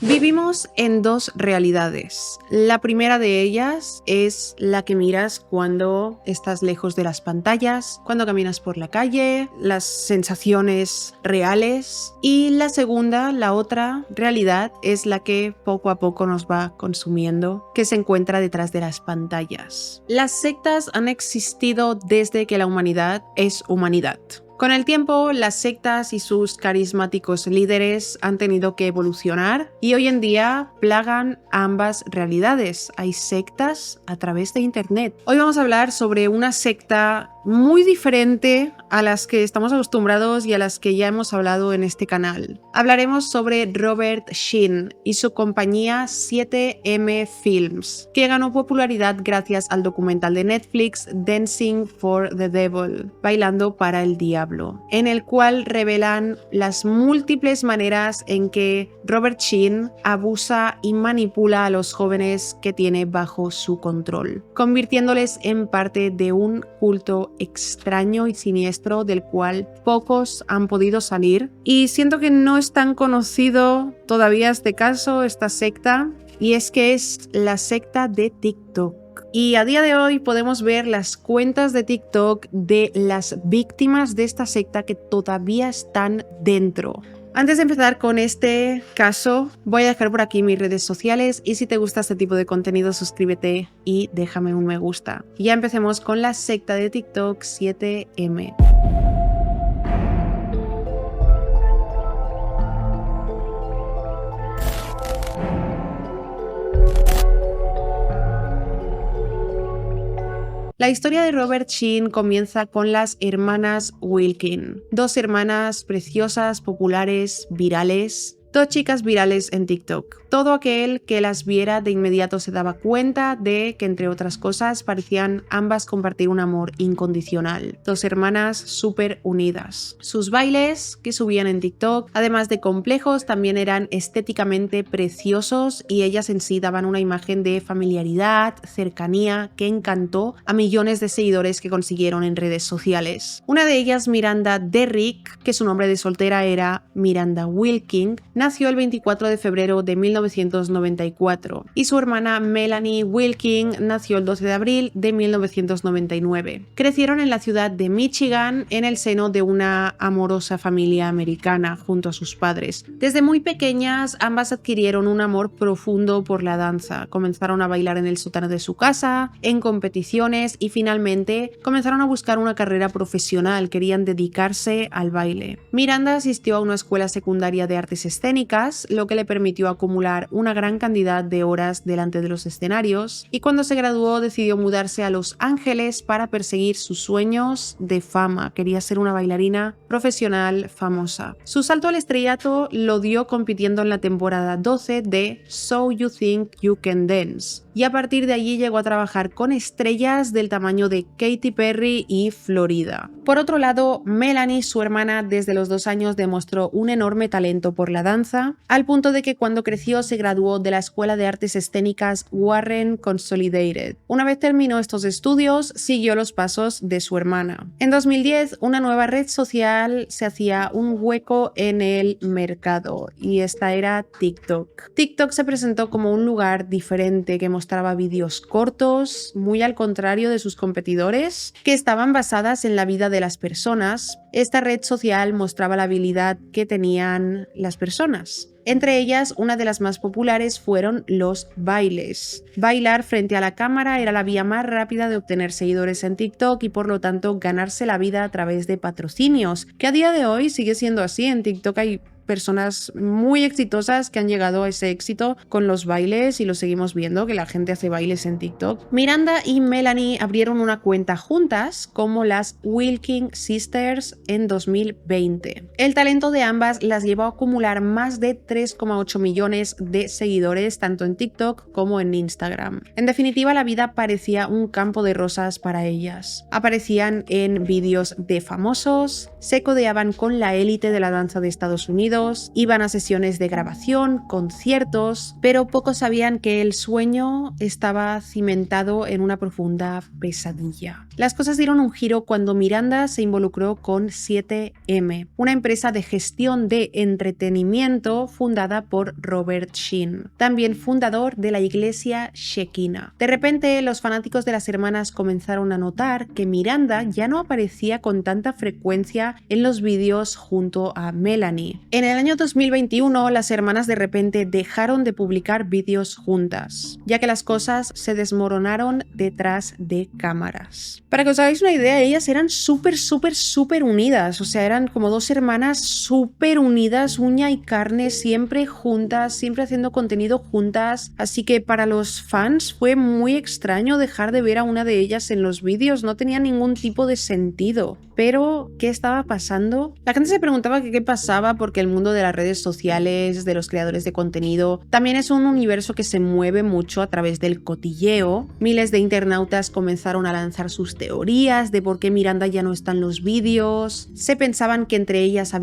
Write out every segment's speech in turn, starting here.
Vivimos en dos realidades. La primera de ellas es la que miras cuando estás lejos de las pantallas, cuando caminas por la calle, las sensaciones reales. Y la segunda, la otra realidad, es la que poco a poco nos va consumiendo, que se encuentra detrás de las pantallas. Las sectas han existido desde que la humanidad es humanidad. Con el tiempo, las sectas y sus carismáticos líderes han tenido que evolucionar y hoy en día plagan ambas realidades. Hay sectas a través de internet. Hoy vamos a hablar sobre una secta muy diferente a las que estamos acostumbrados y a las que ya hemos hablado en este canal. Hablaremos sobre Robert Sheen y su compañía 7M Films, que ganó popularidad gracias al documental de Netflix Dancing for the Devil, Bailando para el Diablo, en el cual revelan las múltiples maneras en que Robert Sheen abusa y manipula a los jóvenes que tiene bajo su control, convirtiéndoles en parte de un culto extraño y siniestro del cual pocos han podido salir. Y siento que no es tan conocido todavía este caso, esta secta, y es que es la secta de TikTok. Y a día de hoy podemos ver las cuentas de TikTok de las víctimas de esta secta que todavía están dentro. Antes de empezar con este caso, voy a dejar por aquí mis redes sociales y si te gusta este tipo de contenido, suscríbete y déjame un me gusta. Y ya empecemos con la secta de TikTok 7M. La historia de Robert Sheen comienza con las hermanas Wilkin, dos hermanas preciosas, populares, virales. Dos chicas virales en TikTok. Todo aquel que las viera de inmediato se daba cuenta de que, entre otras cosas, parecían ambas compartir un amor incondicional. Dos hermanas súper unidas. Sus bailes que subían en TikTok, además de complejos, también eran estéticamente preciosos y ellas en sí daban una imagen de familiaridad, cercanía, que encantó a millones de seguidores que consiguieron en redes sociales. Una de ellas, Miranda Derrick, que su nombre de soltera era Miranda Wilking, nació el 24 de febrero de 1994 y su hermana Melanie Wilking nació el 12 de abril de 1999. Crecieron en la ciudad de Michigan en el seno de una amorosa familia americana junto a sus padres. Desde muy pequeñas ambas adquirieron un amor profundo por la danza. Comenzaron a bailar en el sótano de su casa, en competiciones y finalmente comenzaron a buscar una carrera profesional. Querían dedicarse al baile. Miranda asistió a una escuela secundaria de artes escénicas, lo que le permitió acumular una gran cantidad de horas delante de los escenarios, y cuando se graduó decidió mudarse a Los Ángeles para perseguir sus sueños de fama. Quería ser una bailarina profesional famosa. Su salto al estrellato lo dio compitiendo en la temporada 12 de So You Think You Can Dance, y a partir de allí llegó a trabajar con estrellas del tamaño de Katy Perry y Florida. Por otro lado, Melanie, su hermana, desde los 2 años demostró un enorme talento por la danza, al punto de que cuando creció se graduó de la Escuela de Artes Escénicas Warren Consolidated. Una vez terminó estos estudios, siguió los pasos de su hermana. En 2010, una nueva red social se hacía un hueco en el mercado y esta era TikTok. TikTok se presentó como un lugar diferente que mostraba vídeos cortos, muy al contrario de sus competidores, que estaban basadas en la vida de las personas. Esta red social mostraba la habilidad que tenían las personas. Entre ellas, una de las más populares fueron los bailes. Bailar frente a la cámara era la vía más rápida de obtener seguidores en TikTok y por lo tanto ganarse la vida a través de patrocinios, que a día de hoy sigue siendo así. En TikTok hay personas muy exitosas que han llegado a ese éxito con los bailes y lo seguimos viendo, que la gente hace bailes en TikTok. Miranda y Melanie abrieron una cuenta juntas como las Wilking Sisters en 2020. El talento de ambas las llevó a acumular más de 3,8 millones de seguidores tanto en TikTok como en Instagram. En definitiva, la vida parecía un campo de rosas para ellas. Aparecían en vídeos de famosos, se codeaban con la élite de la danza de Estados Unidos, eventos, iban a sesiones de grabación, conciertos, pero pocos sabían que el sueño estaba cimentado en una profunda pesadilla. Las cosas dieron un giro cuando Miranda se involucró con 7M, una empresa de gestión de entretenimiento fundada por Robert Sheen, también fundador de la iglesia Shekinah. De repente, los fanáticos de las hermanas comenzaron a notar que Miranda ya no aparecía con tanta frecuencia en los vídeos junto a Melanie. En el año 2021, las hermanas de repente dejaron de publicar vídeos juntas, ya que las cosas se desmoronaron detrás de cámaras. Para que os hagáis una idea, ellas eran súper unidas, o sea, eran como dos hermanas súper unidas, uña y carne, siempre juntas, siempre haciendo contenido juntas, así que para los fans fue muy extraño dejar de ver a una de ellas en los vídeos, no tenía ningún tipo de sentido. Pero, ¿qué estaba pasando? La gente se preguntaba que qué pasaba porque el mundo de las redes sociales, de los creadores de contenido, también es un universo que se mueve mucho a través del cotilleo. Miles de internautas comenzaron a lanzar sus teorías de por qué Miranda ya no está en los vídeos. Se pensaban que entre ellas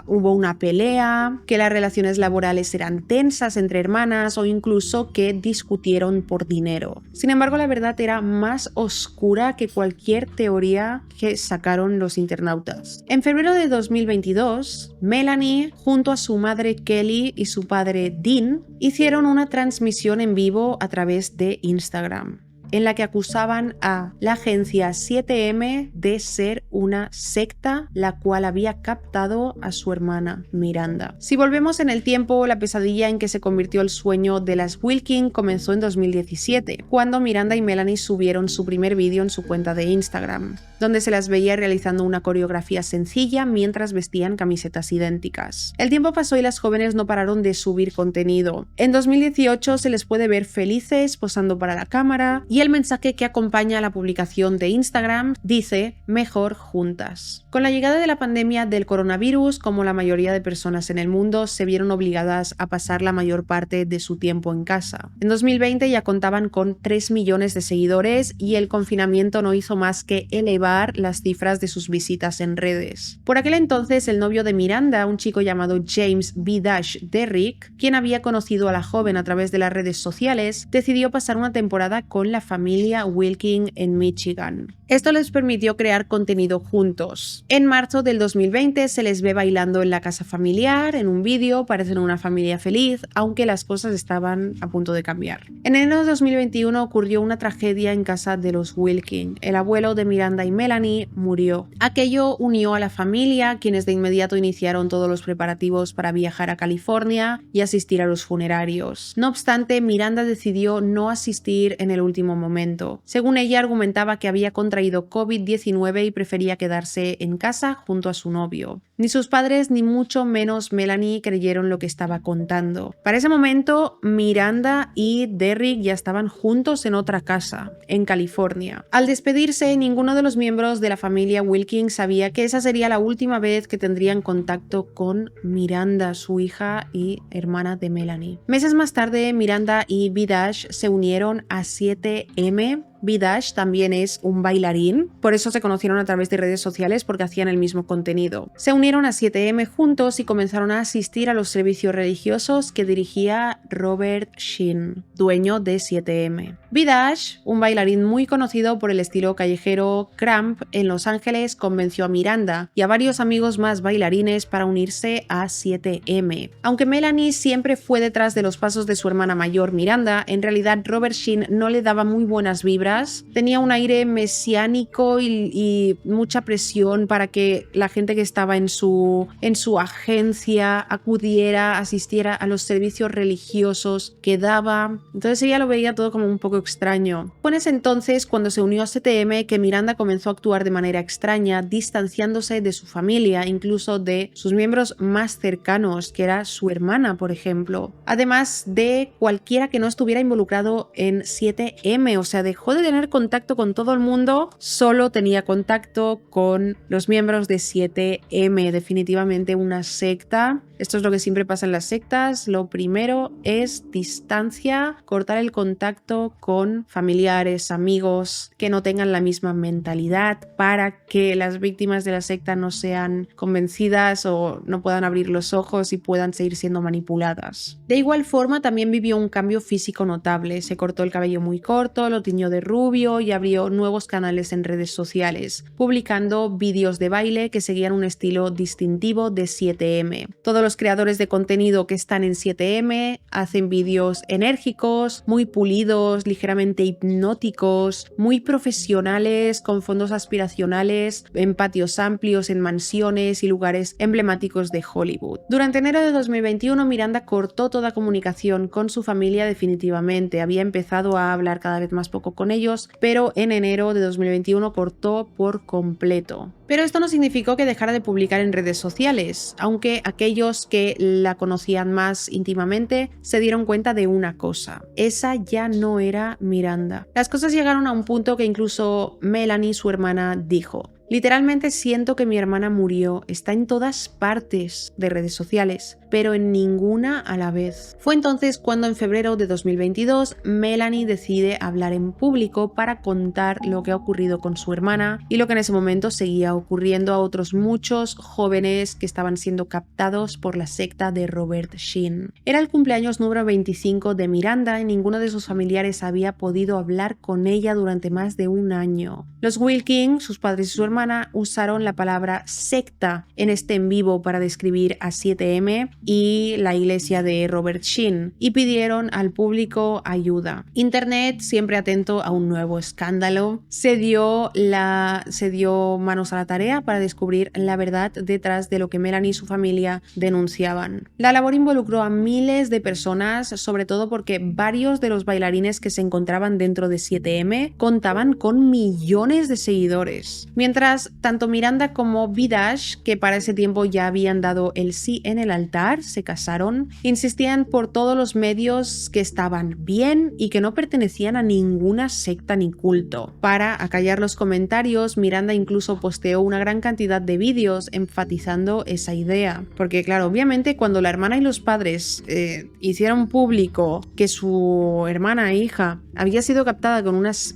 hubo una pelea, que las relaciones laborales eran tensas entre hermanas o incluso que discutieron por dinero. Sin embargo, la verdad era más oscura que cualquier teoría que sacaron los internautas. En febrero de 2022, Melanie, junto a su madre Kelly y su padre Dean, hicieron una transmisión en vivo a través de Instagram, en la que acusaban a la agencia 7M de ser una secta la cual había captado a su hermana Miranda. Si volvemos en el tiempo, la pesadilla en que se convirtió el sueño de las Wilkin comenzó en 2017, cuando Miranda y Melanie subieron su primer vídeo en su cuenta de Instagram, donde se las veía realizando una coreografía sencilla mientras vestían camisetas idénticas. El tiempo pasó y las jóvenes no pararon de subir contenido. En 2018 se les puede ver felices posando para la cámara y el mensaje que acompaña a la publicación de Instagram dice "Mejor juntas". Con la llegada de la pandemia del coronavirus, como la mayoría de personas en el mundo, se vieron obligadas a pasar la mayor parte de su tiempo en casa. En 2020 ya contaban con 3 millones de seguidores y el confinamiento no hizo más que elevar las cifras de sus visitas en redes. Por aquel entonces, el novio de Miranda, un chico llamado James B. Derrick, quien había conocido a la joven a través de las redes sociales, decidió pasar una temporada con la familia Wilkin en Michigan. Esto les permitió crear contenido juntos. En marzo del 2020 se les ve bailando en la casa familiar, en un vídeo, parecen una familia feliz, aunque las cosas estaban a punto de cambiar. En enero de 2021 ocurrió una tragedia en casa de los Wilkin. El abuelo de Miranda y Melanie murió. Aquello unió a la familia, quienes de inmediato iniciaron todos los preparativos para viajar a California y asistir a los funerarios. No obstante, Miranda decidió no asistir en el último momento. Según ella, argumentaba que había contraído COVID-19 y prefería quedarse en casa junto a su novio. Ni sus padres ni mucho menos Melanie creyeron lo que estaba contando. Para ese momento, Miranda y Derrick ya estaban juntos en otra casa, en California. Al despedirse, ninguno de los miembros de la familia Wilkin sabía que esa sería la última vez que tendrían contacto con Miranda, su hija y hermana de Melanie. Meses más tarde, Miranda y B-Dash se unieron a 7M. B-Dash también es un bailarín, por eso se conocieron a través de redes sociales porque hacían el mismo contenido. Se unieron a 7M juntos y comenzaron a asistir a los servicios religiosos que dirigía Robert Sheen, dueño de 7M. B-Dash, un bailarín muy conocido por el estilo callejero Cramp en Los Ángeles, convenció a Miranda y a varios amigos más bailarines para unirse a 7M. Aunque Melanie siempre fue detrás de los pasos de su hermana mayor Miranda, en realidad Robert Sheen no le daba muy buenas vibras. Tenía un aire mesiánico y mucha presión para que la gente que estaba en su agencia acudiera, asistiera a los servicios religiosos que daba. Entonces ella lo veía todo como un poco extraño. Fue en ese entonces, cuando se unió a 7M, que Miranda comenzó a actuar de manera extraña, distanciándose de su familia, incluso de sus miembros más cercanos, que era su hermana, por ejemplo. Además de cualquiera que no estuviera involucrado en 7M, o sea, dejó de de tener contacto con todo el mundo, solo tenía contacto con los miembros de 7M, definitivamente una secta. Esto es lo que siempre pasa en las sectas. Lo primero es distancia, cortar el contacto con familiares, amigos que no tengan la misma mentalidad para que las víctimas de la secta no sean convencidas o no puedan abrir los ojos y puedan seguir siendo manipuladas. De igual forma, también vivió un cambio físico notable. Se cortó el cabello muy corto, lo tiñó de rubio y abrió nuevos canales en redes sociales, publicando vídeos de baile que seguían un estilo distintivo de 7M. Todos los creadores de contenido que están en 7M hacen vídeos enérgicos, muy pulidos, ligeramente hipnóticos, muy profesionales, con fondos aspiracionales, en patios amplios, en mansiones y lugares emblemáticos de Hollywood. Durante enero de 2021, Miranda cortó toda comunicación con su familia definitivamente. Había empezado a hablar cada vez más poco con ellos, pero en enero de 2021 cortó por completo. Pero esto no significó que dejara de publicar en redes sociales, aunque aquellos que la conocían más íntimamente se dieron cuenta de una cosa: esa ya no era Miranda. Las cosas llegaron a un punto que incluso Melanie, su hermana, dijo: literalmente siento que mi hermana murió, está en todas partes de redes sociales, pero en ninguna a la vez. Fue entonces cuando en febrero de 2022 Melanie decide hablar en público para contar lo que ha ocurrido con su hermana y lo que en ese momento seguía ocurriendo a otros muchos jóvenes que estaban siendo captados por la secta de Robert Sheen. Era el cumpleaños número 25 de Miranda y ninguno de sus familiares había podido hablar con ella durante más de un año. Los Wilking, sus padres y su hermana, usaron la palabra secta en este en vivo para describir a 7M y la iglesia de Robert Sheen y pidieron al público ayuda. Internet, siempre atento a un nuevo escándalo, se dio manos a la tarea para descubrir la verdad detrás de lo que Melanie y su familia denunciaban. La labor involucró a miles de personas, sobre todo porque varios de los bailarines que se encontraban dentro de 7M contaban con millones de seguidores. Mientras tanto Miranda como Vidash, que para ese tiempo ya habían dado el sí en el altar, se casaron, insistían por todos los medios que estaban bien y que no pertenecían a ninguna secta ni culto. Para acallar los comentarios, Miranda incluso posteó una gran cantidad de vídeos enfatizando esa idea. Porque claro, obviamente cuando la hermana y los padres hicieron público que su hermana e hija había sido captada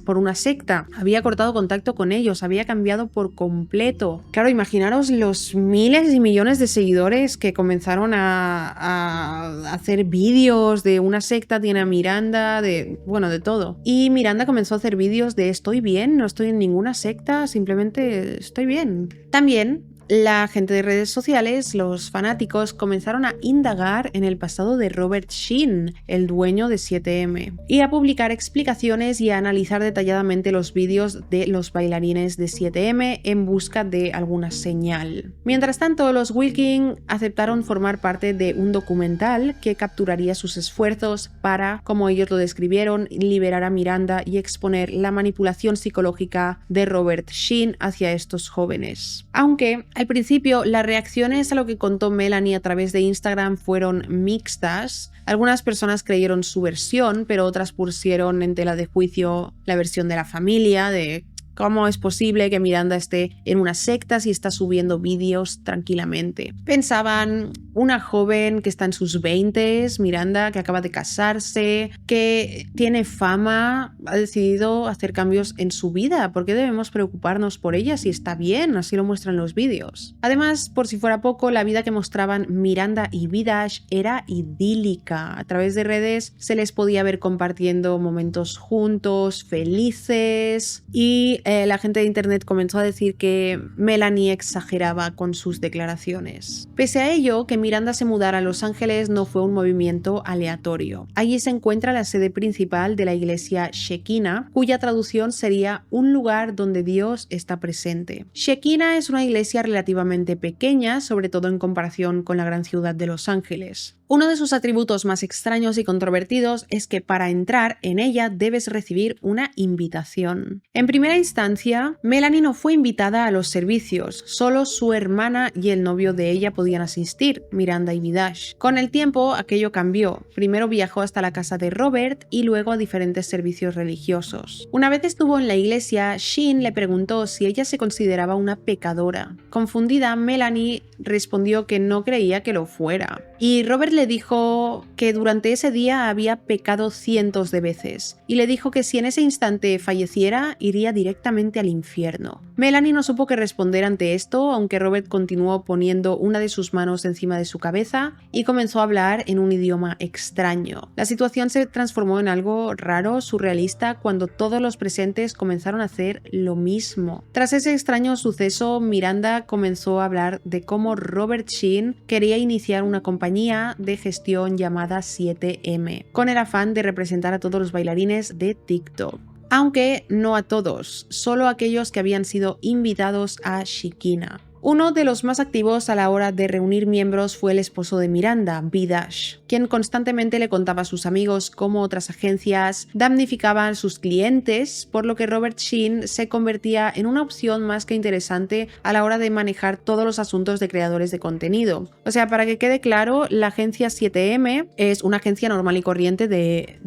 por una secta, había cortado contacto con ellos, había cambiado por completo. Claro, imaginaros los miles y millones de seguidores que comenzaron a hacer vídeos de una secta, tiene a Miranda, de todo. Y Miranda comenzó a hacer vídeos de estoy bien, no estoy en ninguna secta, simplemente estoy bien. También la gente de redes sociales, los fanáticos, comenzaron a indagar en el pasado de Robert Sheen, el dueño de 7M, y a publicar explicaciones y a analizar detalladamente los vídeos de los bailarines de 7M en busca de alguna señal. Mientras tanto, los Wilking aceptaron formar parte de un documental que capturaría sus esfuerzos para, como ellos lo describieron, liberar a Miranda y exponer la manipulación psicológica de Robert Sheen hacia estos jóvenes. Aunque al principio, las reacciones a lo que contó Melanie a través de Instagram fueron mixtas. Algunas personas creyeron su versión, pero otras pusieron en tela de juicio la versión de la familia, de ¿cómo es posible que Miranda esté en una secta si está subiendo vídeos tranquilamente? Pensaban, una joven que está en sus 20s, Miranda, que acaba de casarse, que tiene fama, ha decidido hacer cambios en su vida. ¿Por qué debemos preocuparnos por ella si está bien? Así lo muestran los vídeos. Además, por si fuera poco, la vida que mostraban Miranda y Vidash era idílica. A través de redes se les podía ver compartiendo momentos juntos, felices, y la gente de internet comenzó a decir que Melanie exageraba con sus declaraciones. Pese a ello, que Miranda se mudara a Los Ángeles no fue un movimiento aleatorio. Allí se encuentra la sede principal de la iglesia Shekinah, cuya traducción sería un lugar donde Dios está presente. Shekinah es una iglesia relativamente pequeña, sobre todo en comparación con la gran ciudad de Los Ángeles. Uno de sus atributos más extraños y controvertidos es que para entrar en ella debes recibir una invitación. En primera instancia, Melanie no fue invitada a los servicios, solo su hermana y el novio de ella podían asistir, Miranda y Vidash. Con el tiempo, aquello cambió. Primero viajó hasta la casa de Robert y luego a diferentes servicios religiosos. Una vez estuvo en la iglesia, Sheen le preguntó si ella se consideraba una pecadora. Confundida, Melanie respondió que no creía que lo fuera. Y Robert le dijo que durante ese día había pecado cientos de veces y le dijo que si en ese instante falleciera iría directamente al infierno. Melanie no supo qué responder ante esto, aunque Robert continuó poniendo una de sus manos encima de su cabeza y comenzó a hablar en un idioma extraño. La situación se transformó en algo raro, surrealista, cuando todos los presentes comenzaron a hacer lo mismo. Tras ese extraño suceso, Miranda comenzó a hablar de cómo Robert Sheen quería iniciar una compañía de gestión llamada 7M, con el afán de representar a todos los bailarines de TikTok. Aunque no a todos, solo a aquellos que habían sido invitados a Shekinah. Uno de los más activos a la hora de reunir miembros fue el esposo de Miranda, Vidash, quien constantemente le contaba a sus amigos cómo otras agencias damnificaban a sus clientes, por lo que Robert Sheen se convertía en una opción más que interesante a la hora de manejar todos los asuntos de creadores de contenido. O sea, para que quede claro, la agencia 7M es una agencia normal y corriente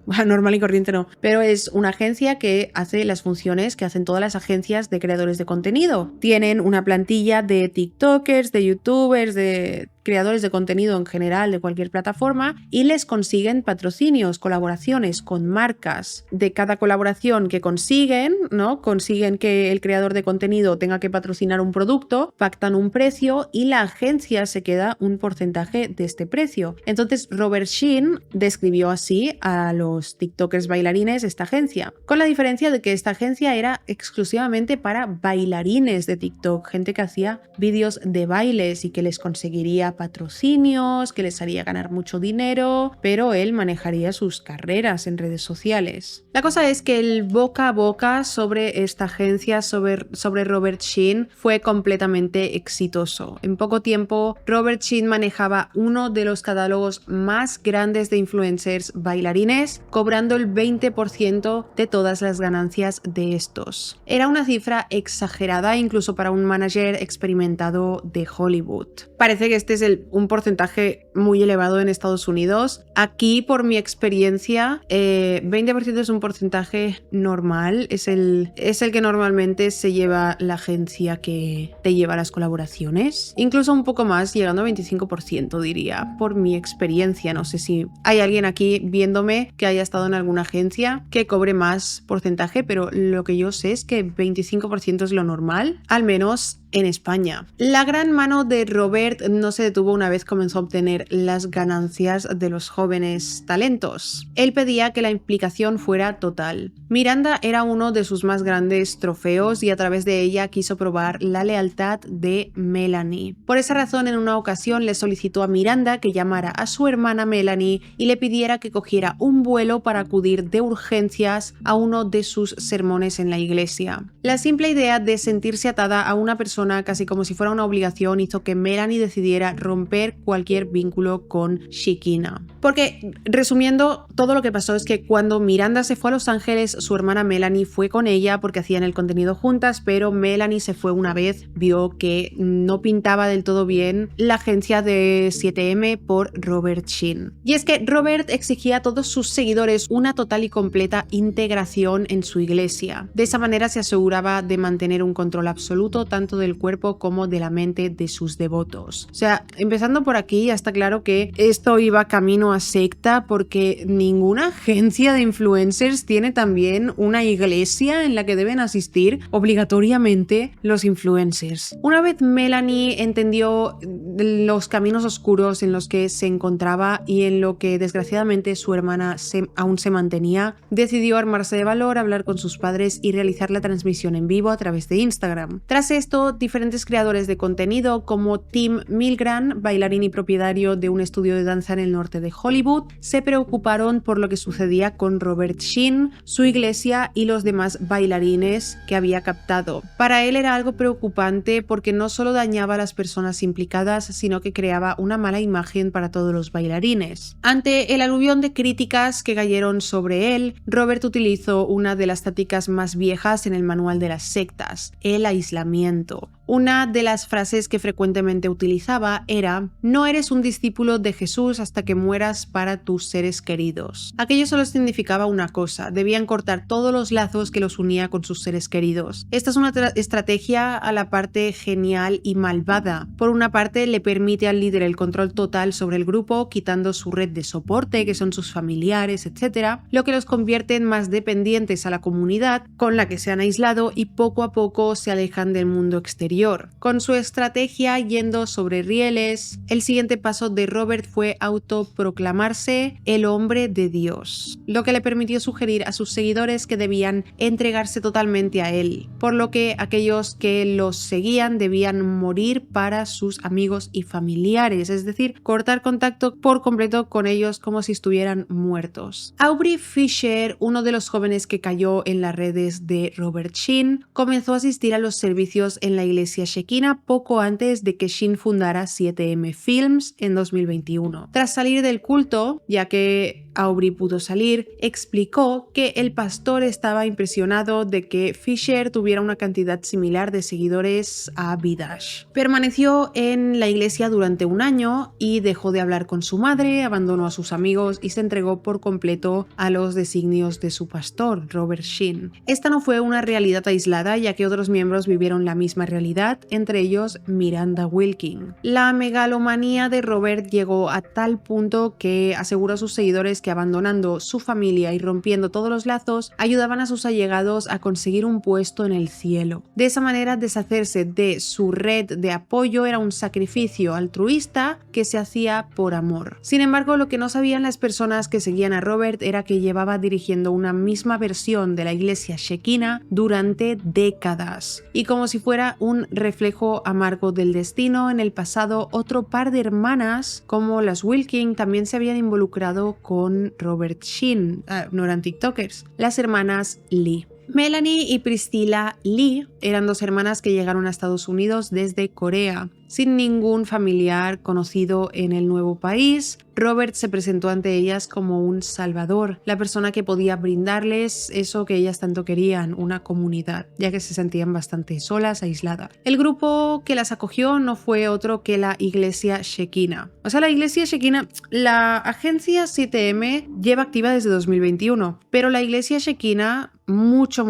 normal y corriente no, pero es una agencia que hace las funciones que hacen todas las agencias de creadores de contenido. Tienen una plantilla de TikTokers, de YouTubers, de creadores de contenido en general de cualquier plataforma y les consiguen patrocinios, colaboraciones con marcas. De cada colaboración que consiguen, ¿no? Consiguen que el creador de contenido tenga que patrocinar un producto, pactan un precio y la agencia se queda un porcentaje de este precio. Entonces Robert Sheen describió así a los TikTokers bailarines esta agencia, con la diferencia de que esta agencia era exclusivamente para bailarines de TikTok, gente que hacía vídeos de bailes y que les conseguiría patrocinios, que les haría ganar mucho dinero, pero él manejaría sus carreras en redes sociales. La cosa es que el boca a boca sobre esta agencia, sobre Robert Sheen, fue completamente exitoso. En poco tiempo, Robert Sheen manejaba uno de los catálogos más grandes de influencers bailarines, cobrando el 20% de todas las ganancias de estos. Era una cifra exagerada incluso para un manager experimentado de Hollywood. Parece que este es un porcentaje muy elevado en Estados Unidos. Aquí, por mi experiencia, 20% es un porcentaje normal, es el que normalmente se lleva la agencia que te lleva las colaboraciones. Incluso un poco más, llegando a 25%, diría, por mi experiencia. No sé si hay alguien aquí viéndome que haya estado en alguna agencia que cobre más porcentaje, pero lo que yo sé es que 25% es lo normal, al menos en España. La gran mano de Robert no se detuvo una vez comenzó a obtener las ganancias de los jóvenes talentos. Él pedía que la implicación fuera total. Miranda era uno de sus más grandes trofeos y a través de ella quiso probar la lealtad de Melanie. Por esa razón, en una ocasión le solicitó a Miranda que llamara a su hermana Melanie y le pidiera que cogiera un vuelo para acudir de urgencias a uno de sus sermones en la iglesia. La simple idea de sentirse atada a una persona casi como si fuera una obligación hizo que Melanie decidiera romper cualquier vínculo con Shekinah. Porque, resumiendo, todo lo que pasó es que cuando Miranda se fue a Los Ángeles, su hermana Melanie fue con ella porque hacían el contenido juntas, pero Melanie se fue una vez, vio que no pintaba del todo bien la agencia de 7M por Robert Sheen. Y es que Robert exigía a todos sus seguidores una total y completa integración en su iglesia. De esa manera se aseguraba de mantener un control absoluto tanto del cuerpo como de la mente de sus devotos. O sea, empezando por aquí, ya está claro que esto iba camino a secta porque ninguna agencia de influencers tiene también una iglesia en la que deben asistir obligatoriamente los influencers. Una vez Melanie entendió los caminos oscuros en los que se encontraba y en lo que desgraciadamente su hermana aún se mantenía, decidió armarse de valor, hablar con sus padres y realizar la transmisión en vivo a través de Instagram. Tras esto, diferentes creadores de contenido como Tim Milgram Ryan, bailarín y propietario de un estudio de danza en el norte de Hollywood, se preocuparon por lo que sucedía con Robert Sheen, su iglesia y los demás bailarines que había captado. Para él era algo preocupante porque no solo dañaba a las personas implicadas, sino que creaba una mala imagen para todos los bailarines. Ante el aluvión de críticas que cayeron sobre él, Robert utilizó una de las tácticas más viejas en el manual de las sectas, el aislamiento. Una de las frases que frecuentemente utilizaba era: no eres un discípulo de Jesús hasta que mueras para tus seres queridos. Aquello solo significaba una cosa: debían cortar todos los lazos que los unía con sus seres queridos. Esta es una estrategia a la parte genial y malvada. Por una parte, le permite al líder el control total sobre el grupo, quitando su red de soporte, que son sus familiares, etc., lo que los convierte en más dependientes a la comunidad con la que se han aislado y poco a poco se alejan del mundo exterior. Con su estrategia yendo sobre rieles, el siguiente paso de Robert fue autoproclamarse el hombre de Dios, lo que le permitió sugerir a sus seguidores que debían entregarse totalmente a él, por lo que aquellos que los seguían debían morir para sus amigos y familiares, es decir, cortar contacto por completo con ellos como si estuvieran muertos. Aubrey Fisher, uno de los jóvenes que cayó en las redes de Robert Sheen, comenzó a asistir a los servicios en la iglesia Shekinah poco antes de que Sheen fundara 7M Films en 2021. Tras salir del culto, ya que Aubrey pudo salir, explicó que el pastor estaba impresionado de que Fisher tuviera una cantidad similar de seguidores a Vidash. Permaneció en la iglesia durante un año y dejó de hablar con su madre, abandonó a sus amigos y se entregó por completo a los designios de su pastor, Robert Sheen. Esta no fue una realidad aislada, ya que otros miembros vivieron la misma realidad, entre ellos Miranda Wilkin. La megalomanía de Robert llegó a tal punto que aseguró a sus seguidores que abandonando su familia y rompiendo todos los lazos, ayudaban a sus allegados a conseguir un puesto en el cielo. De esa manera, deshacerse de su red de apoyo era un sacrificio altruista que se hacía por amor. Sin embargo, lo que no sabían las personas que seguían a Robert era que llevaba dirigiendo una misma versión de la iglesia Shekinah durante décadas. Y como si fuera un reflejo amargo del destino, en el pasado otro par de hermanas como las Wilkin también se habían involucrado con Robert Sheen, no eran tiktokers, las hermanas Lee. Melanie y Priscilla Lee eran dos hermanas que llegaron a Estados Unidos desde Corea. Sin ningún familiar conocido en el nuevo país, Robert se presentó ante ellas como un salvador, la persona que podía brindarles eso que ellas tanto querían, una comunidad, ya que se sentían bastante solas, aisladas. El grupo que las acogió no fue otro que la iglesia Shekinah. O sea, la iglesia Shekinah, la agencia 7M lleva activa desde 2021, pero la iglesia Shekinah mucho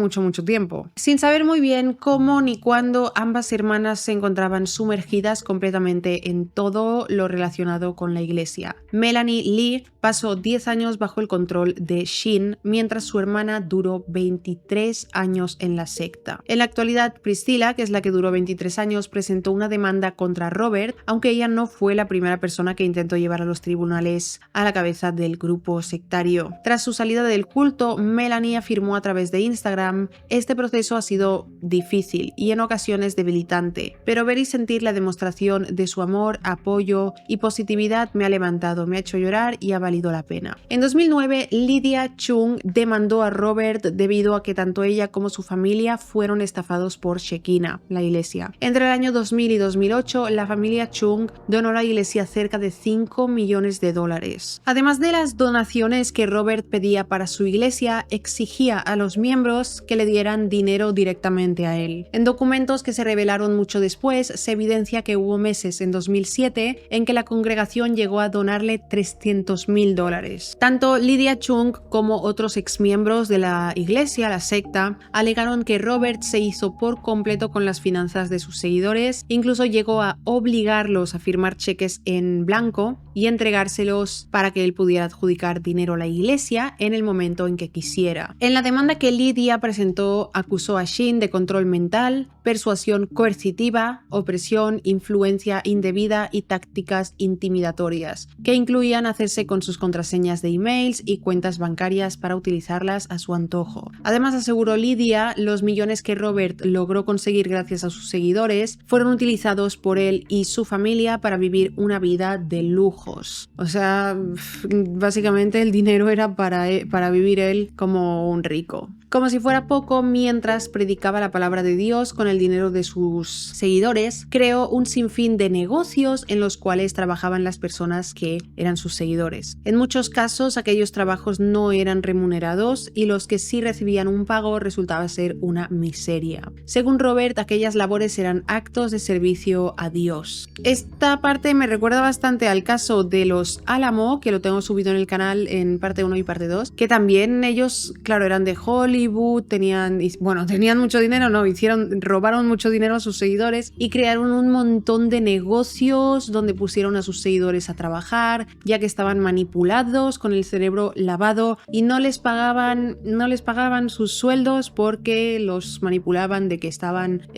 tiempo. Sin saber muy bien cómo ni cuándo, ambas hermanas se encontraban sumergidas completamente en todo lo relacionado con la iglesia. Melanie Lee pasó 10 años bajo el control de Sheen, mientras su hermana duró 23 años en la secta. En la actualidad, Priscilla, que es la que duró 23 años, presentó una demanda contra Robert, aunque ella no fue la primera persona que intentó llevar a los tribunales a la cabeza del grupo sectario. Tras su salida del culto, Melanie afirmó a través de Instagram: este proceso ha sido difícil y en ocasiones debilitante, pero ver y sentir la demostración de su amor, apoyo y positividad me ha levantado, me ha hecho llorar y ha valido la pena. En 2009, Lydia Chung demandó a Robert debido a que tanto ella como su familia fueron estafados por Shekinah, la iglesia. Entre el año 2000 y 2008, la familia Chung donó a la iglesia cerca de $5 millones. Además de las donaciones que Robert pedía para su iglesia, exigía a los miembros que le dieran dinero directamente a él. En documentos que se revelaron mucho después, se evidencia que hubo meses en 2007 en que la congregación llegó a donarle $300,000. Tanto Lydia Chung como otros exmiembros de la iglesia, la secta, alegaron que Robert se hizo por completo con las finanzas de sus seguidores, incluso llegó a obligarlos a firmar cheques en blanco y entregárselos para que él pudiera adjudicar dinero a la iglesia en el momento en que quisiera. En la demanda que Lydia presentó, acusó a Sheen de control mental, persuasión coercitiva, opresión, influencia indebida y tácticas intimidatorias, que incluían hacerse con sus contraseñas de emails y cuentas bancarias para utilizarlas a su antojo. Además, aseguró Lydia, los millones que Robert logró conseguir gracias a sus seguidores fueron utilizados por él y su familia para vivir una vida de lujos. O sea, básicamente el dinero era para vivir él como un rico. Como si fuera poco, mientras predicaba la palabra de Dios con el dinero de sus seguidores, creó un sinfín de negocios en los cuales trabajaban las personas que eran sus seguidores. En muchos casos, aquellos trabajos no eran remunerados y los que sí recibían un pago resultaba ser una miseria. Según Robert, aquellas labores eran actos de servicio a Dios. Esta parte me recuerda bastante al caso de los Álamo, que lo tengo subido en el canal en parte 1 y parte 2, que también ellos, claro, eran de Hollywood, tenían mucho dinero, robaron mucho dinero a sus seguidores y crearon un montón de negocios donde pusieron a sus seguidores a trabajar, ya que estaban manipulados, con el cerebro lavado, y no les pagaban sus sueldos porque los manipulaban de que estaban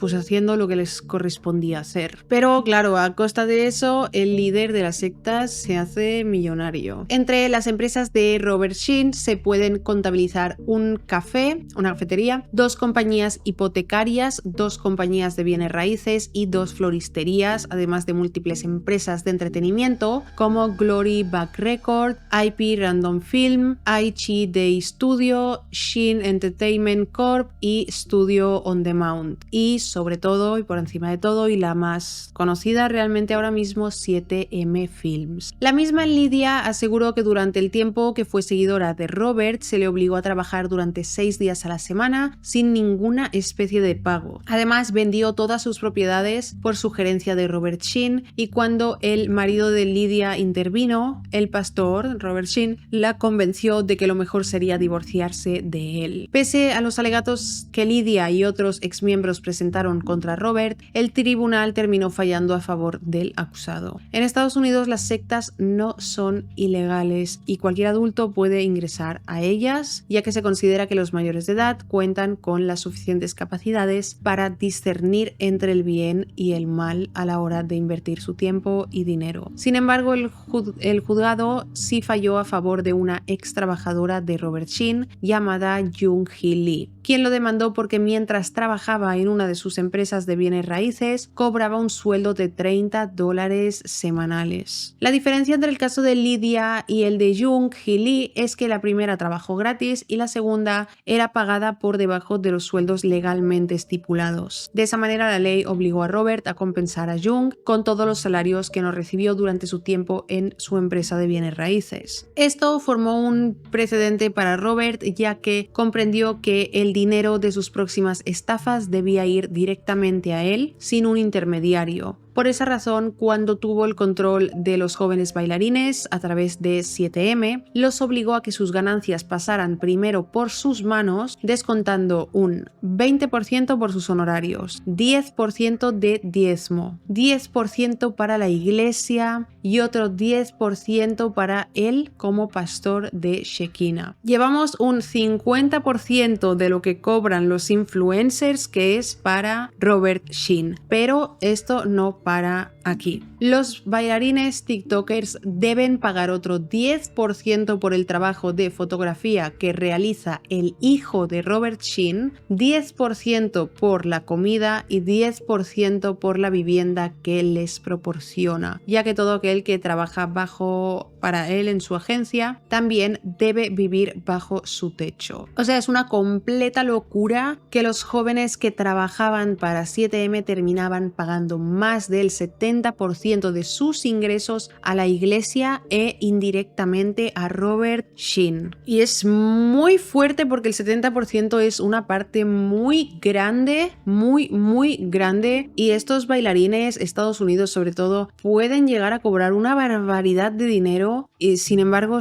haciendo lo que les correspondía hacer. Pero claro, a costa de eso, el líder de las sectas se hace millonario. Entre las empresas de Robert Sheen se pueden contabilizar un café, una cafetería, 2 compañías hipotecarias, 2 compañías de bienes raíces y 2 floristerías, además de múltiples empresas de entretenimiento como Glory Back Record, IP Random Film, Aichi Day Studio, Sheen Entertainment Corp y Studio on the Mount. Y sobre todo, y por encima de todo, y la más conocida realmente ahora mismo, 7M Films. La misma Lydia aseguró que durante el tiempo que fue seguidora de Robert se le obligó a trabajar durante 6 días a la semana sin ninguna especie de pago. Además, vendió todas sus propiedades por sugerencia de Robert Sheen, y cuando el marido de Lydia intervino, el pastor, Robert Sheen, la convenció de que lo mejor sería divorciarse de él. Pese a los alegatos que Lydia y otros exmiembros presentaron contra Robert, el tribunal terminó fallando a favor del acusado. En Estados Unidos las sectas no son ilegales y cualquier adulto puede ingresar a ellas, ya que se considera que los mayores de edad cuentan con las suficientes capacidades para discernir entre el bien y el mal a la hora de invertir su tiempo y dinero. Sin embargo, el juzgado sí falló a favor de una ex trabajadora de Robert Sheen llamada Jung-Hee Lee, quien lo demandó porque mientras trabajaba en una de sus empresas de bienes raíces cobraba un sueldo de $30 semanales. La diferencia entre el caso de Lydia y el de Jung-Hee Lee es que la primera trabajó gratis y la segunda era pagada por debajo de los sueldos legalmente estipulados. De esa manera, la ley obligó a Robert a compensar a Jung con todos los salarios que no recibió durante su tiempo en su empresa de bienes raíces. Esto formó un precedente para Robert, ya que comprendió que el dinero de sus próximas estafas debía ir directamente a él sin un intermediario. Por esa razón, cuando tuvo el control de los jóvenes bailarines a través de 7M, los obligó a que sus ganancias pasaran primero por sus manos, descontando un 20% por sus honorarios, 10% de diezmo, 10% para la iglesia y otro 10% para él como pastor de Shekinah. Llevamos un 50% de lo que cobran los influencers, que es para Robert Sheen, pero esto no para aquí. Los bailarines tiktokers deben pagar otro 10% por el trabajo de fotografía que realiza el hijo de Robert Sheen, 10% por la comida y 10% por la vivienda que les proporciona, ya que todo aquel que trabaja para él en su agencia también debe vivir bajo su techo. O sea, es una completa locura que los jóvenes que trabajaban para 7M terminaban pagando más del 70% de sus ingresos a la iglesia e indirectamente a Robert Sheen. Y es muy fuerte porque el 70% es una parte muy grande, muy grande, y estos bailarines, Estados Unidos sobre todo, pueden llegar a cobrar una barbaridad de dinero y sin embargo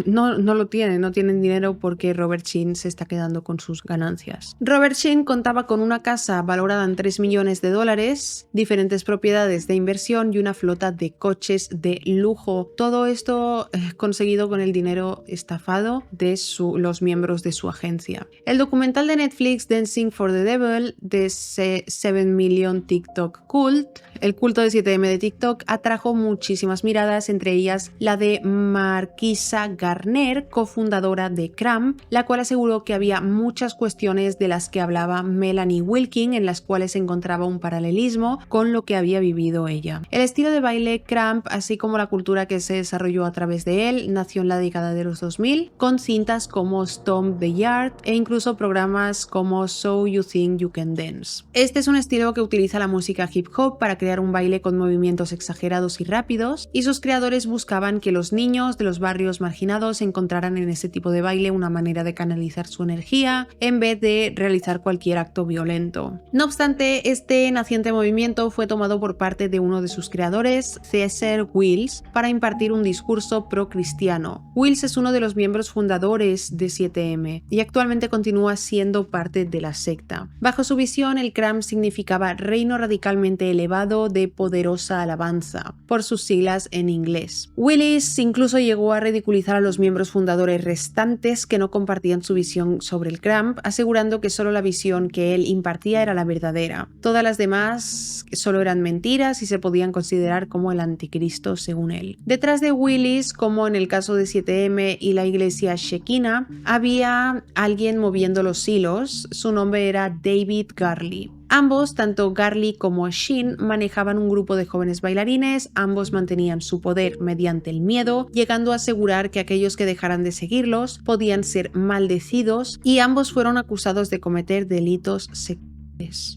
no tienen dinero porque Robert Sheen se está quedando con sus ganancias. Robert Sheen contaba con una casa valorada en $3 millones, diferentes propiedades de inversión y una flota de coches de lujo. Todo esto conseguido con el dinero estafado de los miembros de su agencia. El documental de Netflix Dancing for the Devil de 7 Million TikTok Cult, el culto de 7M de TikTok, atrajo muchísimas miradas, entre ellas la de Marquisa Garner, cofundadora de Cramp, la cual aseguró que había muchas cuestiones de las que hablaba Melanie Wilkin en las cuales se encontraba un paralelismo con lo que había vivido ella. El estilo de baile Cramp, así como la cultura que se desarrolló a través de él, nació en la década de los 2000 con cintas como Stomp the Yard e incluso programas como So You Think You Can Dance. Este es un estilo que utiliza la música hip hop para crear un baile con movimientos exagerados y rápidos, y sus creadores buscaban que los niños de los barrios marginados encontraran en este tipo de baile una manera de canalizar su energía en vez de realizar cualquier acto violento. No obstante, este naciente movimiento fue tomado por parte de uno de sus creadores, Cesar Wills, para impartir un discurso pro-cristiano. Wills es uno de los miembros fundadores de 7M y actualmente continúa siendo parte de la secta. Bajo su visión, el Cramp significaba reino radicalmente elevado de poderosa alabanza, por sus siglas en inglés. Willis incluso llegó a ridiculizar a los miembros fundadores restantes que no compartían su visión sobre el Cramp, asegurando que solo la visión que él impartía era la verdadera. Todas las demás solo eran mentiras y se podían considerar como el anticristo según él. Detrás de Willis, como en el caso de 7M y la iglesia Shekinah, había alguien moviendo los hilos. Su nombre era David Garley. Ambos, tanto Garley como Sheen, manejaban un grupo de jóvenes bailarines. Ambos mantenían su poder mediante el miedo, llegando a asegurar que aquellos que dejaran de seguirlos podían ser maldecidos, y ambos fueron acusados de cometer delitos sexuales.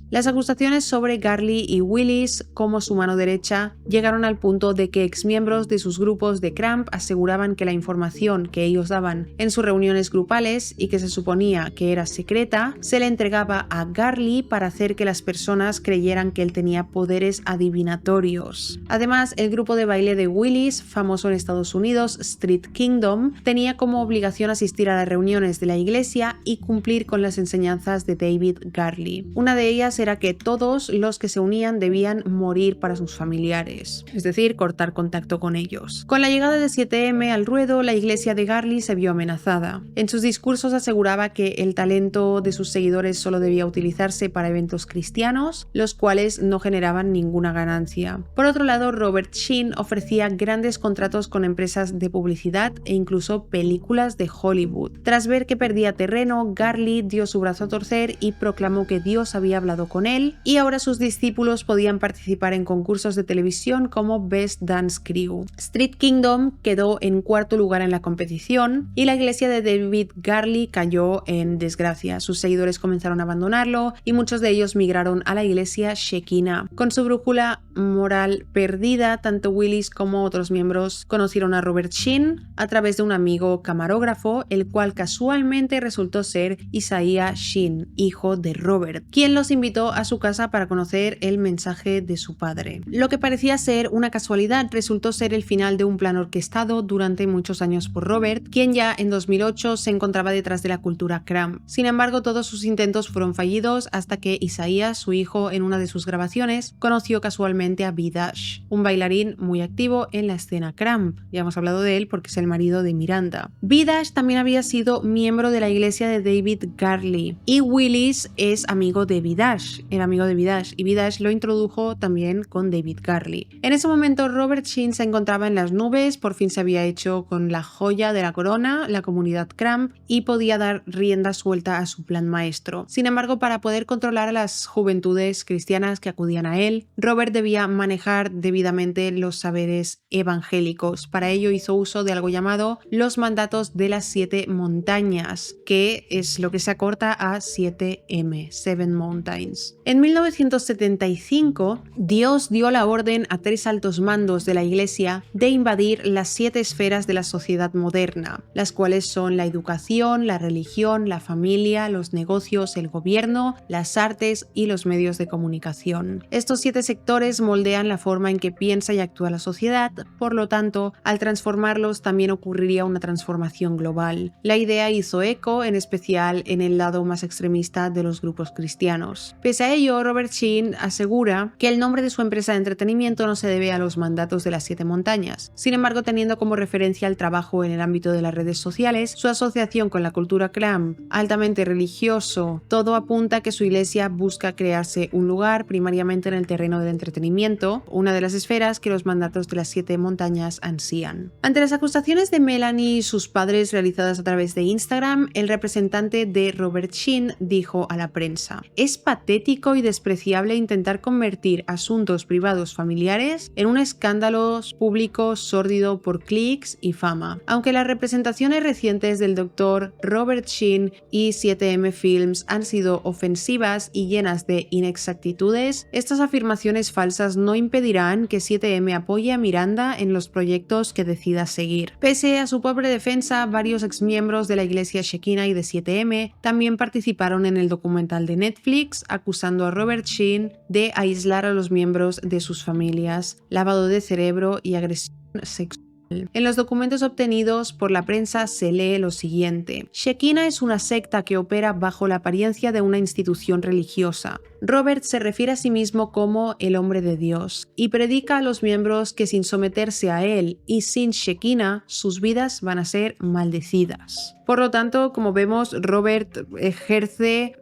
Las acusaciones sobre Garley y Willis como su mano derecha llegaron al punto de que exmiembros de sus grupos de Cramp aseguraban que la información que ellos daban en sus reuniones grupales y que se suponía que era secreta, se le entregaba a Garley para hacer que las personas creyeran que él tenía poderes adivinatorios. Además, el grupo de baile de Willis, famoso en Estados Unidos, Street Kingdom, tenía como obligación asistir a las reuniones de la iglesia y cumplir con las enseñanzas de David Garley. Una de ellas era que todos los que se unían debían morir para sus familiares, es decir, cortar contacto con ellos. Con la llegada de 7M al ruedo, la iglesia de Garley se vio amenazada. En sus discursos aseguraba que el talento de sus seguidores solo debía utilizarse para eventos cristianos, los cuales no generaban ninguna ganancia. Por otro lado, Robert Sheen ofrecía grandes contratos con empresas de publicidad e incluso películas de Hollywood. Tras ver que perdía terreno, Garley dio su brazo a torcer y proclamó que Dios había hablado con él, y ahora sus discípulos podían participar en concursos de televisión como Best Dance Crew. Street Kingdom quedó en cuarto lugar en la competición y la iglesia de David Garley cayó en desgracia. Sus seguidores comenzaron a abandonarlo y muchos de ellos migraron a la iglesia Shekinah. Con su brújula moral perdida, tanto Willis como otros miembros conocieron a Robert Sheen a través de un amigo camarógrafo, el cual casualmente resultó ser Isaiah Sheen, hijo de Robert, quien los invitó a su casa para conocer el mensaje de su padre. Lo que parecía ser una casualidad resultó ser el final de un plan orquestado durante muchos años por Robert, quien ya en 2008 se encontraba detrás de la cultura Cramp. Sin embargo, todos sus intentos fueron fallidos hasta que Isaiah, su hijo, en una de sus grabaciones, conoció casualmente a B-Dash, un bailarín muy activo en la escena Cramp. Ya hemos hablado de él porque es el marido de Miranda. B-Dash también había sido miembro de la iglesia de David Garley y Willis es amigo de B-Dash, era amigo de B-Dash, y B-Dash lo introdujo también con David Garley. En ese momento Robert Sheen se encontraba en las nubes, por fin se había hecho con la joya de la corona, la comunidad Cramp, y podía dar rienda suelta a su plan maestro. Sin embargo, para poder controlar a las juventudes cristianas que acudían a él, Robert debía manejar debidamente los saberes evangélicos. Para ello hizo uso de algo llamado los mandatos de las 7 montañas, que es lo que se acorta a 7M, 7 Mountains. En 1975, Dios dio la orden a 3 altos mandos de la iglesia de invadir las 7 esferas de la sociedad moderna, las cuales son la educación, la religión, la familia, los negocios, el gobierno, las artes y los medios de comunicación. Estos 7 sectores moldean la forma en que piensa y actúa la sociedad, por lo tanto, al transformarlos también ocurriría una transformación global. La idea hizo eco, en especial en el lado más extremista de los grupos cristianos. americanos. Pese a ello, Robert Sheen asegura que el nombre de su empresa de entretenimiento no se debe a los mandatos de las 7 montañas. Sin embargo, teniendo como referencia el trabajo en el ámbito de las redes sociales, su asociación con la cultura clam, altamente religioso, todo apunta a que su iglesia busca crearse un lugar primariamente en el terreno del entretenimiento, una de las esferas que los mandatos de las 7 montañas ansían. Ante las acusaciones de Melanie y sus padres realizadas a través de Instagram, el representante de Robert Sheen dijo a la prensa: "Es patético y despreciable intentar convertir asuntos privados familiares en un escándalo público sórdido por clics y fama. Aunque las representaciones recientes del Dr. Robert Sheen y 7M Films han sido ofensivas y llenas de inexactitudes, estas afirmaciones falsas no impedirán que 7M apoye a Miranda en los proyectos que decida seguir". Pese a su pobre defensa, varios exmiembros de la iglesia Shekinah y de 7M también participaron en el documental de Netflix, acusando a Robert Sheen de aislar a los miembros de sus familias, lavado de cerebro y agresión sexual. En los documentos obtenidos por la prensa se lee lo siguiente: Shekinah es una secta que opera bajo la apariencia de una institución religiosa. Robert se refiere a sí mismo como el hombre de Dios y predica a los miembros que sin someterse a él y sin Shekinah, sus vidas van a ser maldecidas. Por lo tanto, como vemos, Robert ejerce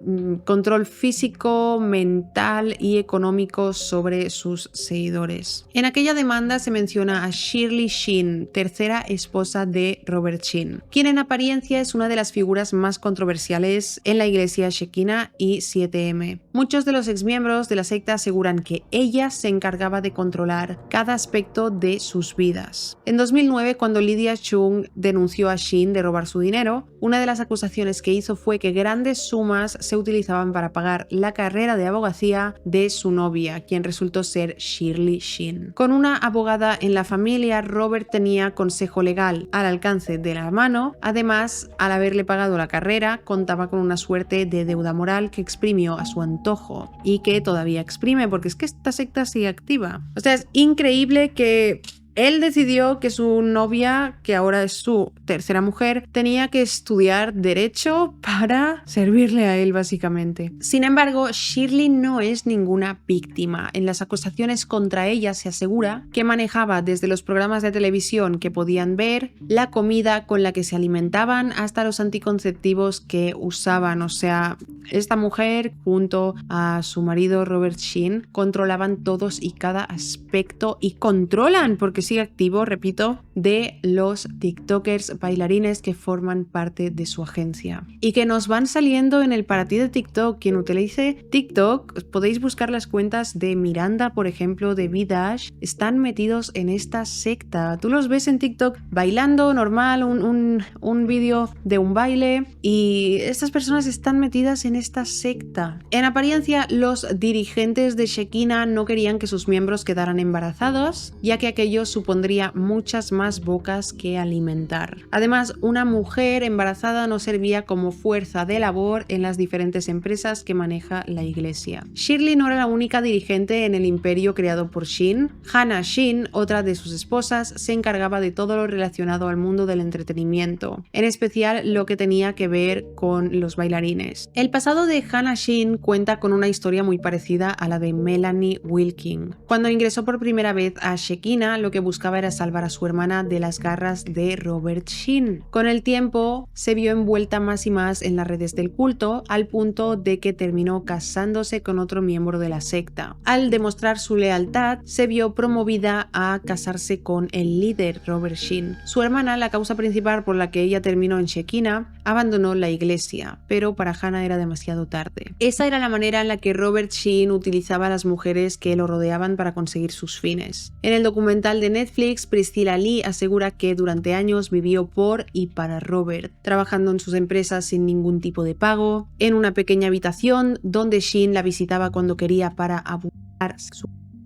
control físico, mental y económico sobre sus seguidores. En aquella demanda se menciona a Shirley Sheen, tercera esposa de Robert Sheen, quien en apariencia es una de las figuras más controversiales en la iglesia Shekinah y 7M. Muchos de los exmiembros de la secta aseguran que ella se encargaba de controlar cada aspecto de sus vidas. En 2009, cuando Lydia Chung denunció a Sheen de robar su dinero, una de las acusaciones que hizo fue que grandes sumas se utilizaban para pagar la carrera de abogacía de su novia, quien resultó ser Shirley Sheen. Con una abogada en la familia, Robert tenía consejo legal al alcance de la mano. Además, al haberle pagado la carrera, contaba con una suerte de deuda moral que exprimió a su antojo y que todavía exprime, porque es que esta secta sigue activa. O sea, es increíble que él decidió que su novia, que ahora es su tercera mujer, tenía que estudiar derecho para servirle a él, básicamente. Sin embargo, Shirley no es ninguna víctima. En las acusaciones contra ella se asegura que manejaba desde los programas de televisión que podían ver, la comida con la que se alimentaban, hasta los anticonceptivos que usaban. O sea, esta mujer, junto a su marido Robert Sheen, controlaban todos y cada aspecto y controlan, porque sigue activo, repito, de los tiktokers bailarines que forman parte de su agencia y que nos van saliendo en el para ti de TikTok. Quien utilice TikTok, podéis buscar las cuentas de Miranda, por ejemplo, de B-Dash, están metidos en esta secta. Tú los ves en TikTok bailando normal, un vídeo de un baile, y estas personas están metidas en esta secta. En apariencia, los dirigentes de Shekinah no querían que sus miembros quedaran embarazados, ya que aquello supondría muchas más bocas que alimentar. Además, una mujer embarazada no servía como fuerza de labor en las diferentes empresas que maneja la iglesia. Shirley no era la única dirigente en el imperio creado por Sheen. Hannah Sheen, otra de sus esposas, se encargaba de todo lo relacionado al mundo del entretenimiento, en especial lo que tenía que ver con los bailarines. El pasado de Hannah Sheen cuenta con una historia muy parecida a la de Melanie Wilkin. Cuando ingresó por primera vez a Shekinah, lo que buscaba era salvar a su hermana de las garras de Robert Sheen. Con el tiempo se vio envuelta más y más en las redes del culto, al punto de que terminó casándose con otro miembro de la secta. Al demostrar su lealtad, se vio promovida a casarse con el líder Robert Sheen. Su hermana, la causa principal por la que ella terminó en Shekinah, abandonó la iglesia, pero para Hannah era demasiado tarde. Esa era la manera en la que Robert Sheen utilizaba a las mujeres que lo rodeaban para conseguir sus fines. En el documental de Netflix, Priscilla Lee asegura que durante años vivió por y para Robert, trabajando en sus empresas sin ningún tipo de pago, en una pequeña habitación donde Sheen la visitaba cuando quería para abusar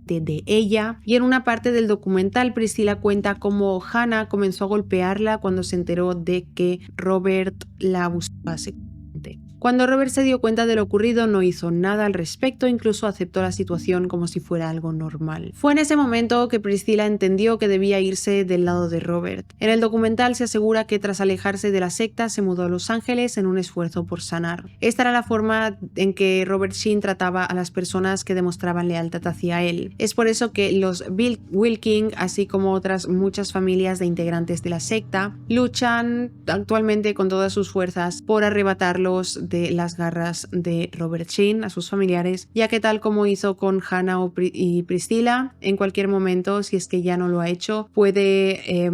de ella, y en una parte del documental Priscilla cuenta cómo Hannah comenzó a golpearla cuando se enteró de que Robert la abusaba sexualmente. Cuando Robert se dio cuenta de lo ocurrido, no hizo nada al respecto, incluso aceptó la situación como si fuera algo normal. Fue en ese momento que Priscilla entendió que debía irse del lado de Robert. En el documental se asegura que tras alejarse de la secta se mudó a Los Ángeles en un esfuerzo por sanar. Esta era la forma en que Robert Sheen trataba a las personas que demostraban lealtad hacia él. Es por eso que los Wilking, así como otras muchas familias de integrantes de la secta, luchan actualmente con todas sus fuerzas por arrebatarlos de las garras de Robert Sheen a sus familiares, ya que tal como hizo con Hannah y Priscilla, en cualquier momento, si es que ya no lo ha hecho, puede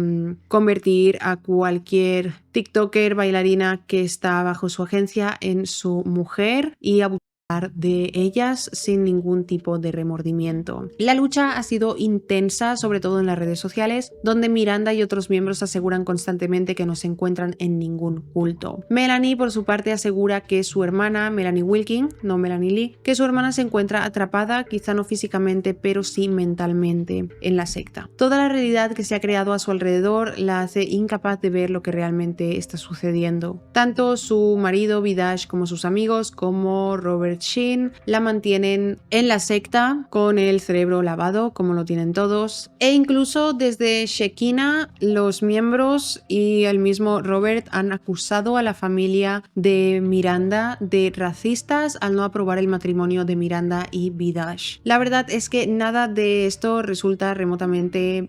convertir a cualquier TikToker, bailarina que está bajo su agencia en su mujer y abusar de ellas sin ningún tipo de remordimiento. La lucha ha sido intensa, sobre todo en las redes sociales, donde Miranda y otros miembros aseguran constantemente que no se encuentran en ningún culto. Melanie, por su parte, asegura que su hermana, Melanie Wilking, no Melanie Lee, que su hermana se encuentra atrapada, quizá no físicamente, pero sí mentalmente, en la secta. Toda la realidad que se ha creado a su alrededor la hace incapaz de ver lo que realmente está sucediendo. Tanto su marido Vidash como sus amigos, como Robert Sheen, la mantienen en la secta con el cerebro lavado, como lo tienen todos, e incluso desde Shekinah los miembros y el mismo Robert han acusado a la familia de Miranda de racistas al no aprobar el matrimonio de Miranda y Vidash. La verdad es que nada de esto resulta remotamente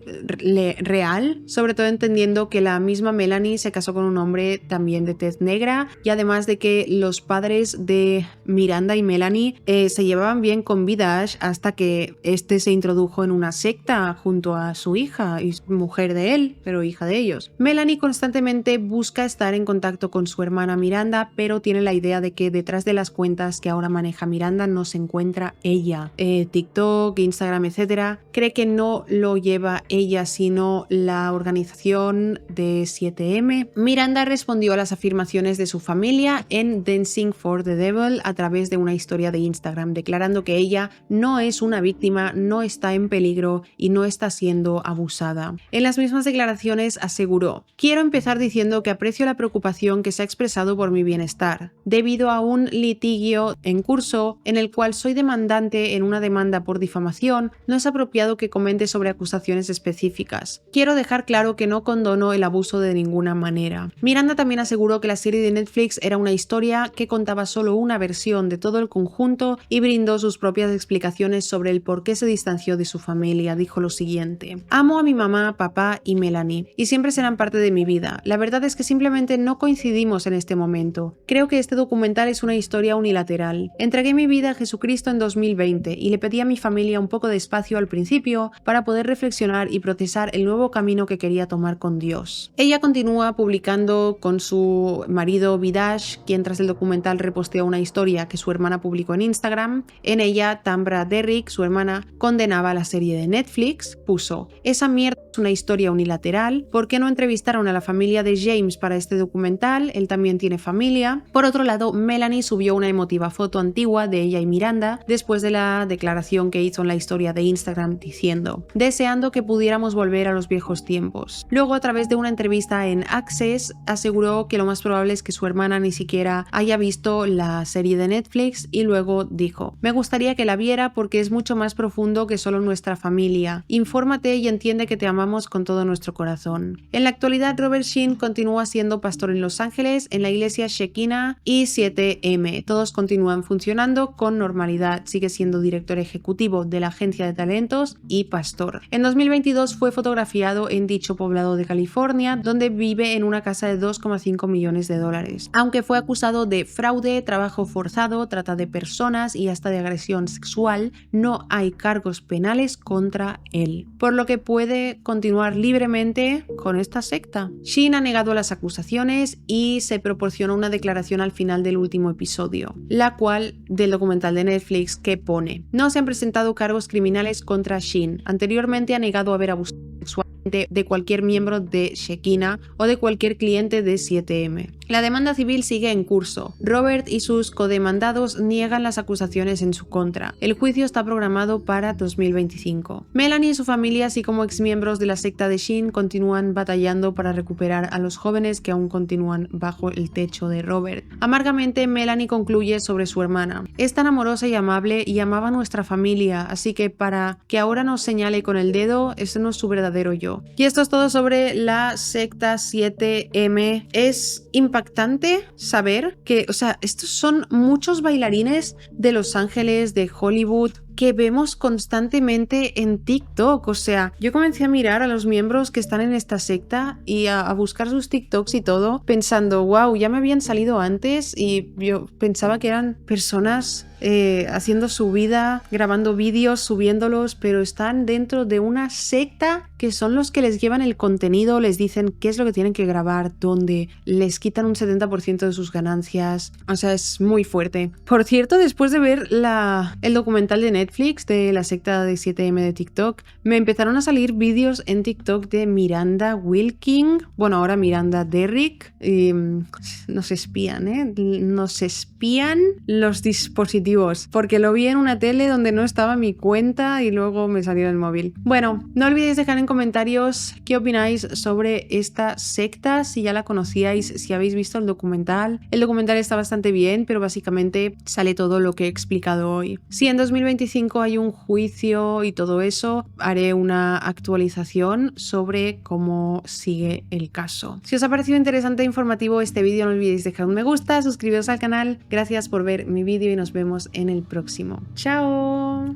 real, sobre todo entendiendo que la misma Melanie se casó con un hombre también de tez negra, y además de que los padres de Miranda y Melanie se llevaban bien con Vidash hasta que este se introdujo en una secta junto a su hija y mujer de él, pero hija de ellos. Melanie constantemente busca estar en contacto con su hermana Miranda, pero tiene la idea de que detrás de las cuentas que ahora maneja Miranda no se encuentra ella. TikTok, Instagram, etcétera. Cree que no lo lleva ella, sino la organización de 7M. Miranda respondió a las afirmaciones de su familia en Dancing for the Devil a través de una historia de Instagram, declarando que ella no es una víctima, no está en peligro y no está siendo abusada. En las mismas declaraciones aseguró: "Quiero empezar diciendo que aprecio la preocupación que se ha expresado por mi bienestar. Debido a un litigio en curso en el cual soy demandante en una demanda por difamación, no es apropiado que comente sobre acusaciones específicas. Quiero dejar claro que no condono el abuso de ninguna manera". Miranda también aseguró que la serie de Netflix era una historia que contaba solo una versión de todo el conjunto y brindó sus propias explicaciones sobre el por qué se distanció de su familia. Dijo lo siguiente: "Amo a mi mamá, papá y Melanie, y siempre serán parte de mi vida. La verdad es que simplemente no coincidimos en este momento. Creo que este documental es una historia unilateral. Entregué mi vida a Jesucristo en 2020 y le pedí a mi familia un poco de espacio al principio para poder reflexionar y procesar el nuevo camino que quería tomar con Dios". Ella continúa publicando con su marido Vidash, quien tras el documental reposteó una historia que su hermana publicó en Instagram. En ella, Tambra Derrick, su hermana, condenaba la serie de Netflix. Puso: "Esa mierda es una historia unilateral. ¿Por qué no entrevistaron a la familia de James para este documental? Él también tiene familia". Por otro lado, Melanie subió una emotiva foto antigua de ella y Miranda después de la declaración que hizo en la historia de Instagram diciendo: "Deseando que pudiéramos volver a los viejos tiempos". Luego, a través de una entrevista en Access, aseguró que lo más probable es que su hermana ni siquiera haya visto la serie de Netflix, y luego dijo: "Me gustaría que la viera porque es mucho más profundo que solo nuestra familia. Infórmate y entiende que te amamos con todo nuestro corazón". En la actualidad, Robert Sheen continúa siendo pastor en Los Ángeles, en la iglesia Shekinah y 7M. Todos continúan funcionando con normalidad. Sigue siendo director ejecutivo de la agencia de talentos y pastor. En 2022 fue fotografiado en dicho poblado de California, donde vive en una casa de $2,5 millones. Aunque fue acusado de fraude, trabajo forzado, trata de personas y hasta de agresión sexual, no hay cargos penales contra él, por lo que puede continuar libremente con esta secta. Sheen ha negado las acusaciones y se proporcionó una declaración al final del último episodio, la cual del documental de Netflix, que pone: "No se han presentado cargos criminales contra Sheen. Anteriormente ha negado haber abusado sexualmente de cualquier miembro de Shekinah o de cualquier cliente de 7M". La demanda civil sigue en curso. Robert y sus codemandados niegan las acusaciones en su contra. El juicio está programado para 2025. Melanie y su familia, así como exmiembros de la secta de Shin, continúan batallando para recuperar a los jóvenes que aún continúan bajo el techo de Robert. Amargamente, Melanie concluye sobre su hermana. Es tan amorosa y amable y amaba a nuestra familia, así que para que ahora nos señale con el dedo, ese no es su verdadero yo. Y esto es todo sobre la secta 7M. Es impactante saber que, o sea, estos son muchos bailarines de Los Ángeles, de Hollywood, que vemos constantemente en TikTok. O sea, yo comencé a mirar a los miembros que están en esta secta y a buscar sus TikToks y todo, pensando, wow, ya me habían salido antes y yo pensaba que eran personas haciendo su vida, grabando vídeos, subiéndolos, pero están dentro de una secta que son los que les llevan el contenido, les dicen qué es lo que tienen que grabar, dónde, les quitan un 70% de sus ganancias. O sea, es muy fuerte. Por cierto, después de ver el documental de Netflix de la secta de 7M de TikTok, me empezaron a salir vídeos en TikTok de Miranda Wilking, bueno, ahora Miranda Derrick. Nos espían, nos espían los dispositivos, porque lo vi en una tele donde no estaba mi cuenta y luego me salió el móvil. Bueno, no olvidéis dejar en comentarios qué opináis sobre esta secta, si ya la conocíais, si habéis visto el documental. El documental está bastante bien, pero básicamente sale todo lo que he explicado hoy. Si en 2025 hay un juicio y todo eso, haré una actualización sobre cómo sigue el caso. Si os ha parecido interesante e informativo este vídeo, no olvidéis dejar un me gusta, suscribiros al canal. Gracias por ver mi vídeo y nos vemos en el próximo. ¡Chao!